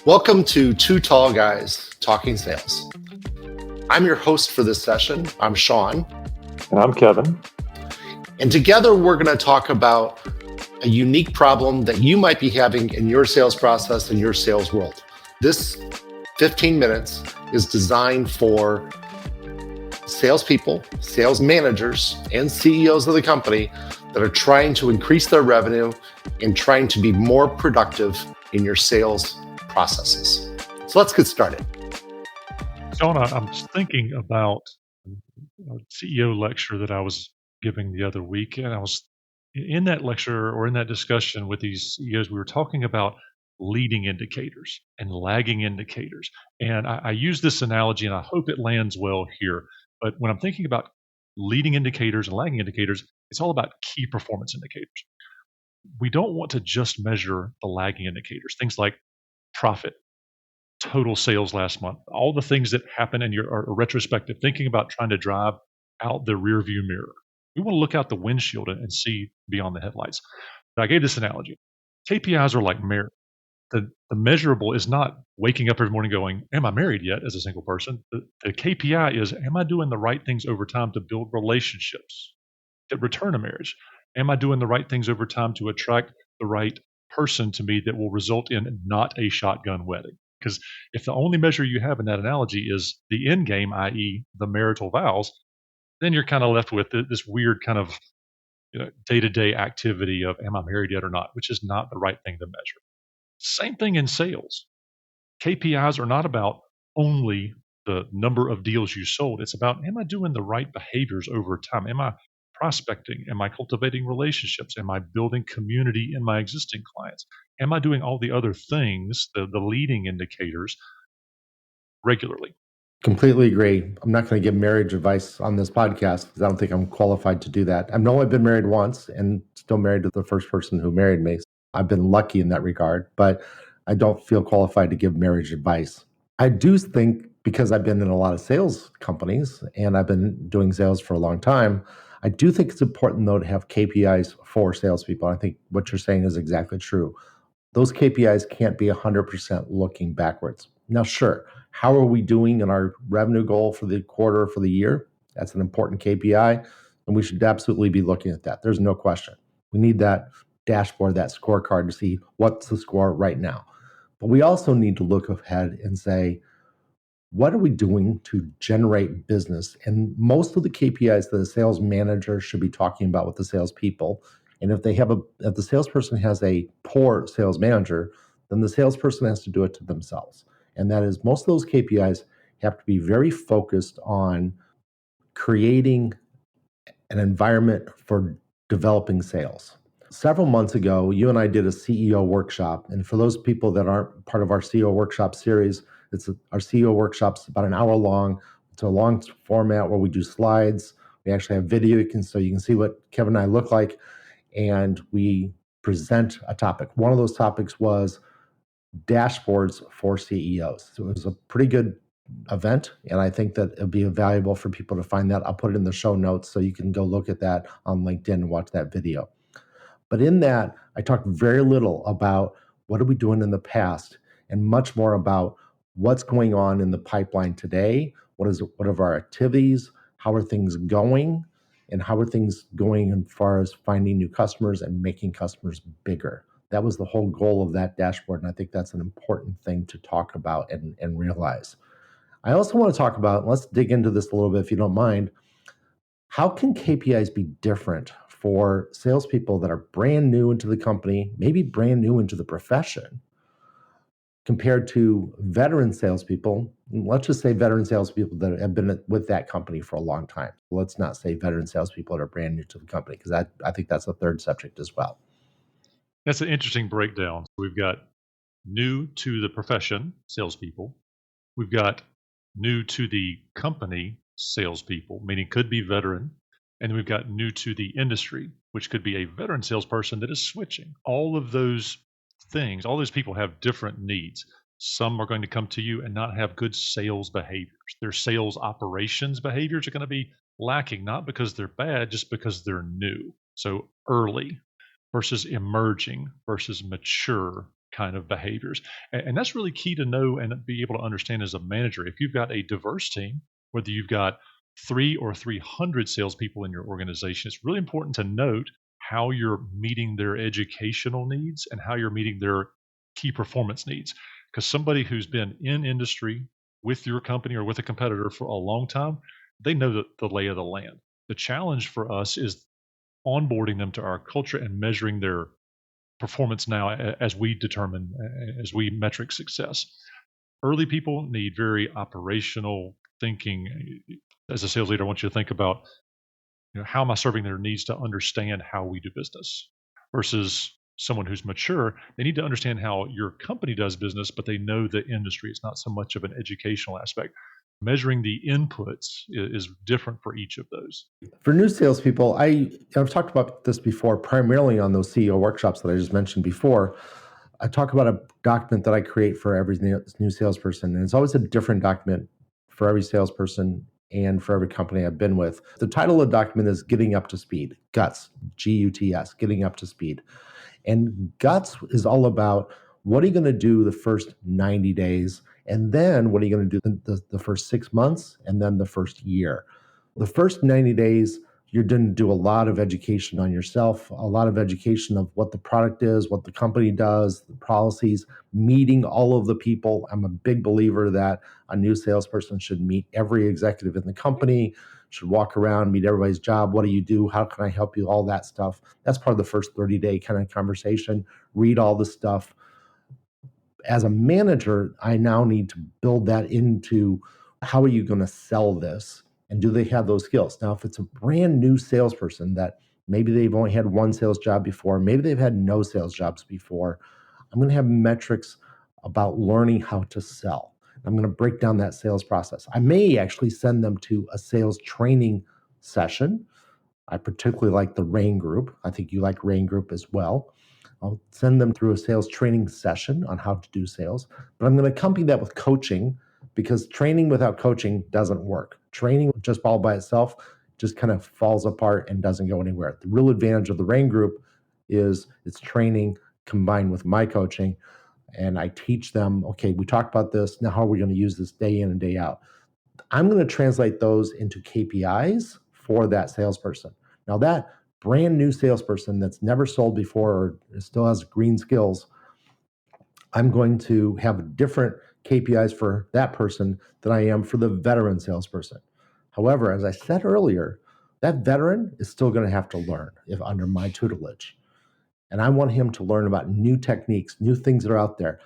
Welcome to Two Tall Guys Talking Sales. I'm your host for this session. I'm Sean. And I'm Kevin. And together we're going to talk about a unique problem that you might be having in your sales process and your sales world. This 15 minutes is designed for salespeople, sales managers, and CEOs of the company that are trying to increase their revenue and trying to be more productive in your sales processes. So let's get started. Sean, I'm thinking about a CEO lecture that I was giving the other week, and I was in that lecture or in that discussion with these CEOs, we were talking about leading indicators and lagging indicators. And I use this analogy, and I hope it lands well here. But when I'm thinking about leading indicators and lagging indicators, it's all about key performance indicators. We don't want to just measure the lagging indicators, things like profit, total sales last month, all the things that happen in your retrospective, thinking about trying to drive out the rear view mirror. We want to look out the windshield and see beyond the headlights. But I gave this analogy. KPIs are like marriage. The measurable is not waking up every morning going, am I married yet as a single person? The KPI is, am I doing the right things over time to build relationships that return a marriage? Am I doing the right things over time to attract the right person to me that will result in not a shotgun wedding? Because if the only measure you have in that analogy is the end game, i.e., the marital vows, then you're kind of left with this weird kind of day-to-day activity of am I married yet or not, which is not the right thing to measure. Same thing in sales. KPIs are not about only the number of deals you sold. It's about, am I doing the right behaviors over time? Am I prospecting? Am I cultivating relationships? Am I building community in my existing clients? Am I doing all the other things, the leading indicators, regularly? Completely agree. I'm not going to give marriage advice on this podcast because I don't think I'm qualified to do that. I've only been married once and still married to the first person who married me. I've been lucky in that regard, but I don't feel qualified to give marriage advice. I do think, because I've been in a lot of sales companies and I've been doing sales for a long time, I do think it's important, though, to have KPIs for salespeople. I think what you're saying is exactly true. Those KPIs can't be 100% looking backwards. Now, sure, how are we doing in our revenue goal for the quarter, for the year? That's an important KPI, and we should absolutely be looking at that. There's no question. We need that dashboard, that scorecard to see what's the score right now. But we also need to look ahead and say, what are we doing to generate business? And most of the KPIs that the sales manager should be talking about with the salespeople. And if the salesperson has a poor sales manager, then the salesperson has to do it to themselves. And that is, most of those KPIs have to be very focused on creating an environment for developing sales. Several months ago, you and I did a CEO workshop. And for those people that aren't part of our CEO workshop series, our CEO workshop's about an hour long. It's a long format where we do slides. We actually have video, so you can see what Kevin and I look like. And we present a topic. One of those topics was dashboards for CEOs. So it was a pretty good event, and I think that it'll be valuable for people to find that. I'll put it in the show notes so you can go look at that on LinkedIn and watch that video. But in that, I talked very little about what are we doing in the past and much more about what's going on in the pipeline today. What are our activities? How are things going? And how are things going as far as finding new customers and making customers bigger? That was the whole goal of that dashboard, and I think that's an important thing to talk about and realize. I also want to talk about, let's dig into this a little bit if you don't mind, how can KPIs be different for salespeople that are brand new into the company, maybe brand new into the profession, compared to veteran salespeople? Let's just say veteran salespeople that have been with that company for a long time. Let's not say veteran salespeople that are brand new to the company, because I think that's a third subject as well. That's an interesting breakdown. We've got new to the profession, salespeople. We've got new to the company, salespeople, meaning could be veteran. And we've got new to the industry, which could be a veteran salesperson that is switching. All of those things, all those people have different needs. Some are going to come to you and not have good sales behaviors. Their sales operations behaviors are going to be lacking, not because they're bad, just because they're new. So early versus emerging versus mature kind of behaviors. And that's really key to know and be able to understand as a manager. If you've got a diverse team, whether you've got 300 salespeople in your organization, it's really important to note how you're meeting their educational needs and how you're meeting their key performance needs. Because somebody who's been in industry with your company or with a competitor for a long time, they know the lay of the land. The challenge for us is onboarding them to our culture and measuring their performance now as we determine, as we metric success. Early people need very operational thinking. As a sales leader, I want you to think about, how am I serving their needs to understand how we do business versus someone who's mature. They need to understand how your company does business, but they know the industry. It's not so much of an educational aspect. Measuring the inputs is different for each of those. For new salespeople, I've talked about this before, primarily on those CEO workshops that I just mentioned before. I talk about a document that I create for every new salesperson, and it's always a different document for every salesperson and for every company I've been with. The title of the document is Getting Up to Speed, GUTS, GUTS, Getting Up to Speed. And GUTS is all about what are you going to do the first 90 days, and then what are you going to do the first 6 months, and then the first year. The first 90 days, you're going to do a lot of education on yourself, a lot of education of what the product is, what the company does, the policies, meeting all of the people. I'm a big believer that a new salesperson should meet every executive in the company, should walk around, meet everybody's job. What do you do? How can I help you? All that stuff. That's part of the first 30-day kind of conversation. Read all the stuff. As a manager, I now need to build that into how are you going to sell this? And do they have those skills? Now, if it's a brand new salesperson that maybe they've only had one sales job before, maybe they've had no sales jobs before, I'm going to have metrics about learning how to sell. I'm going to break down that sales process. I may actually send them to a sales training session. I particularly like the RAIN group. I think you like RAIN group as well. I'll send them through a sales training session on how to do sales, but I'm going to accompany that with coaching because training without coaching doesn't work. Training just all by itself just kind of falls apart and doesn't go anywhere. The real advantage of the RAIN group is it's training combined with my coaching. And I teach them, okay, we talked about this. Now, how are we going to use this day in and day out? I'm going to translate those into KPIs for that salesperson. Now, that brand new salesperson that's never sold before or still has green skills, I'm going to have different KPIs for that person than I am for the veteran salesperson. However, as I said earlier, that veteran is still going to have to learn if under my tutelage. And I want him to learn about new techniques, new things that are out there.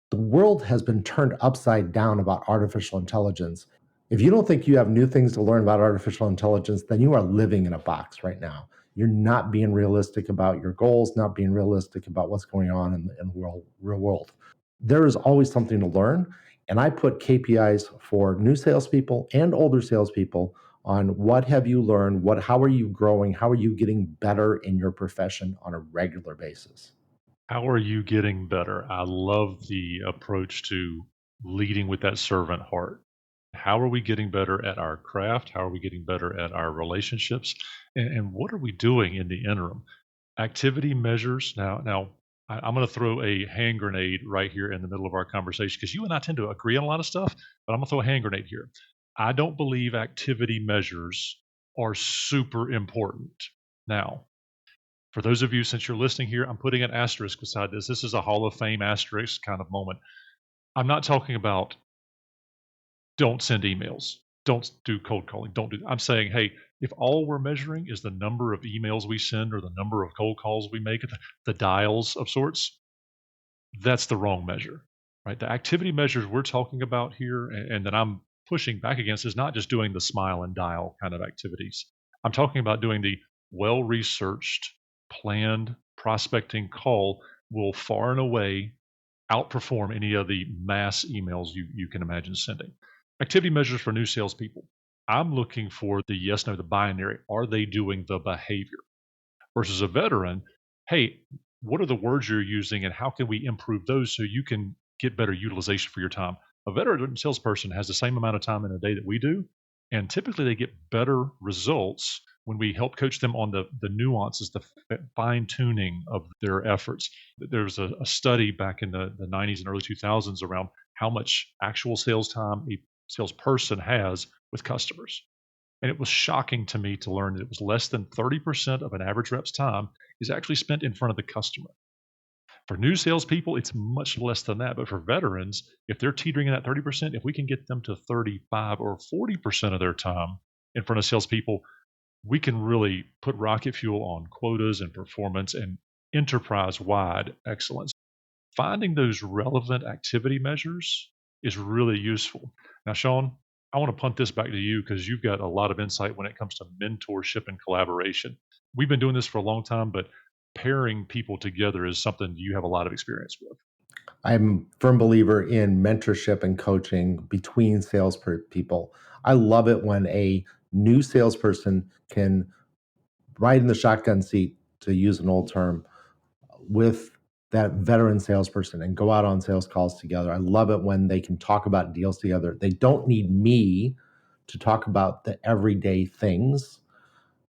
The world has been turned upside down about artificial intelligence. If you don't think you have new things to learn about artificial intelligence, then you are living in a box right now. You're not being realistic about your goals, not being realistic about what's going on in the real world. There is always something to learn. And I put KPIs for new salespeople and older salespeople on what have you learned, how are you growing, how are you getting better in your profession on a regular basis. How are you getting better? I love the approach to leading with that servant heart. How are we getting better at our craft? How are we getting better at our relationships? And what are we doing in the interim? Activity measures. I'm going to throw a hand grenade right here in the middle of our conversation because you and I tend to agree on a lot of stuff, but I'm going to throw a hand grenade here. I don't believe activity measures are super important. Now, for those of you, since you're listening here, I'm putting an asterisk beside this. This is a Hall of Fame asterisk kind of moment. I'm not talking about don't send emails, don't do cold calling, don't do that. I'm saying, hey, if all we're measuring is the number of emails we send or the number of cold calls we make, the dials of sorts, that's the wrong measure, right? The activity measures we're talking about here and that I'm pushing back against is not just doing the smile and dial kind of activities. I'm talking about doing the well researched, planned prospecting call will far and away outperform any of the mass emails you can imagine sending. Activity measures for new salespeople. I'm looking for the yes, no, the binary. Are they doing the behavior? Versus a veteran, hey, what are the words you're using and how can we improve those so you can get better utilization for your time? A veteran salesperson has the same amount of time in a day that we do, and typically they get better results when we help coach them on the nuances, the fine tuning of their efforts. There was a study back in the 90s and early 2000s around how much actual sales time a salesperson has with customers. And it was shocking to me to learn that it was less than 30% of an average rep's time is actually spent in front of the customer. For new salespeople, it's much less than that. But for veterans, if they're teetering in that 30%, if we can get them to 35 or 40% of their time in front of salespeople, we can really put rocket fuel on quotas and performance and enterprise-wide excellence. Finding those relevant activity measures is really useful. Now, Sean, I want to punt this back to you because you've got a lot of insight when it comes to mentorship and collaboration. We've been doing this for a long time, but pairing people together is something you have a lot of experience with. I'm a firm believer in mentorship and coaching between people. I love it when a new salesperson can ride in the shotgun seat, to use an old term, with that veteran salesperson and go out on sales calls together. I love it when they can talk about deals together. They don't need me to talk about the everyday things.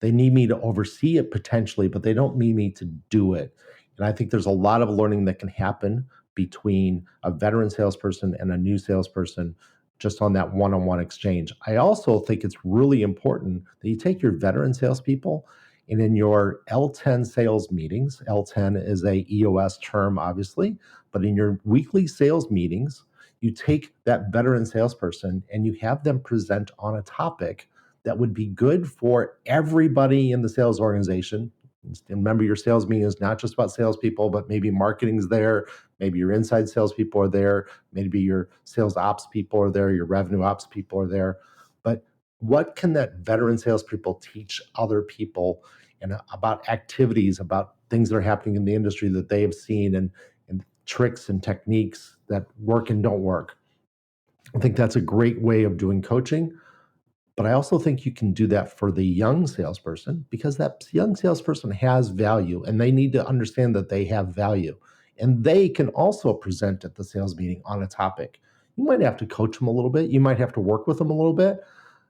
They need me to oversee it potentially, but they don't need me to do it. And I think there's a lot of learning that can happen between a veteran salesperson and a new salesperson just on that one-on-one exchange. I also think it's really important that you take your veteran salespeople and in your L10 sales meetings, L10 is a EOS term, obviously, but in your weekly sales meetings, you take that veteran salesperson and you have them present on a topic that would be good for everybody in the sales organization. And remember, your sales meeting is not just about salespeople, but maybe marketing's there, maybe your inside salespeople are there, maybe your sales ops people are there, your revenue ops people are there. But what can that veteran salespeople teach other people and about activities, about things that are happening in the industry that they have seen and tricks and techniques that work and don't work? I think that's a great way of doing coaching. But I also think you can do that for the young salesperson because that young salesperson has value and they need to understand that they have value. And they can also present at the sales meeting on a topic. You might have to coach them a little bit. You might have to work with them a little bit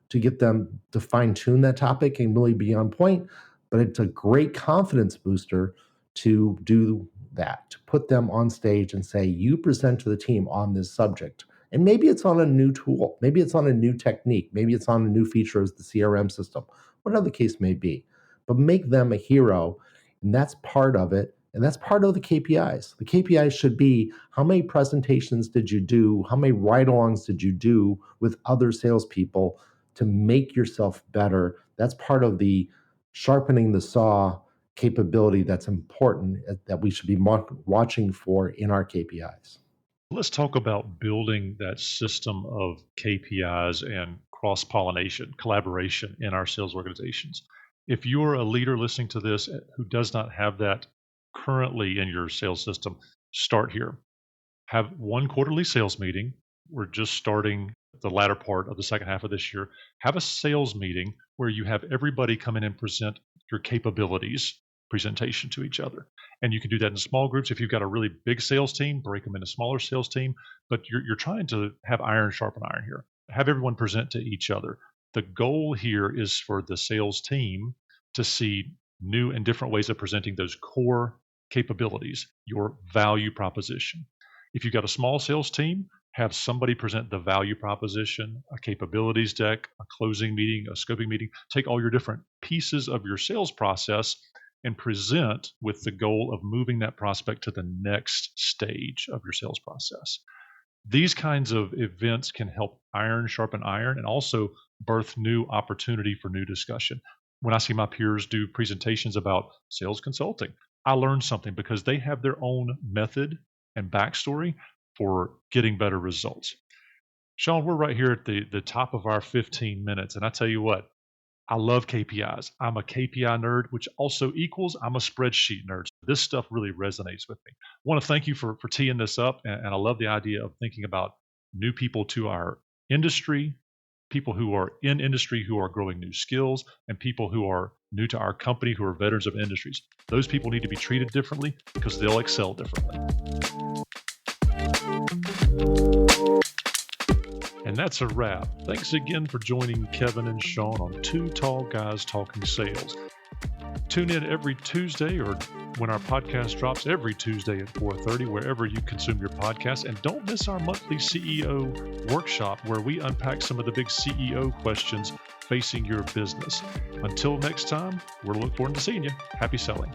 to get them to fine tune that topic and really be on point. But it's a great confidence booster to do that, to put them on stage and say, you present to the team on this subject. And maybe it's on a new tool, maybe it's on a new technique, maybe it's on a new feature of the CRM system, whatever the case may be. But make them a hero, and that's part of it. And that's part of the KPIs. The KPIs should be how many presentations did you do? How many ride-alongs did you do with other salespeople to make yourself better? That's part of the sharpening the saw capability that's important that we should be watching for in our KPIs. Let's talk about building that system of KPIs and cross-pollination, collaboration in our sales organizations. If you're a leader listening to this who does not have that currently in your sales system, start here. Have one quarterly sales meeting. We're just starting the latter part of the second half of this year. Have a sales meeting where you have everybody come in and present your capabilities presentation to each other. And you can do that in small groups. If you've got a really big sales team, break them into smaller sales team. But you're trying to have iron sharpen iron here. Have everyone present to each other. The goal here is for the sales team to see new and different ways of presenting those core capabilities, your value proposition. If you've got a small sales team, have somebody present the value proposition, a capabilities deck, a closing meeting, a scoping meeting. Take all your different pieces of your sales process and present with the goal of moving that prospect to the next stage of your sales process. These kinds of events can help iron sharpen iron and also birth new opportunity for new discussion. When I see my peers do presentations about sales consulting, I learn something because they have their own method and backstory for getting better results. Sean, we're right here at the top of our 15 minutes. And I tell you what, I love KPIs. I'm a KPI nerd, which also equals I'm a spreadsheet nerd. This stuff really resonates with me. I want to thank you for teeing this up. And I love the idea of thinking about new people to our industry, people who are in industry who are growing new skills, and people who are new to our company who are veterans of industries. Those people need to be treated differently because they'll excel differently. And And that's a wrap. Thanks again for joining Kevin and Sean on Two Tall Guys Talking Sales. Tune in every Tuesday, or when our podcast drops every Tuesday at 4:30, wherever you consume your podcast. And don't miss our monthly CEO workshop, where we unpack some of the big CEO questions facing your business. Until next time, we're looking forward to seeing you. Happy selling.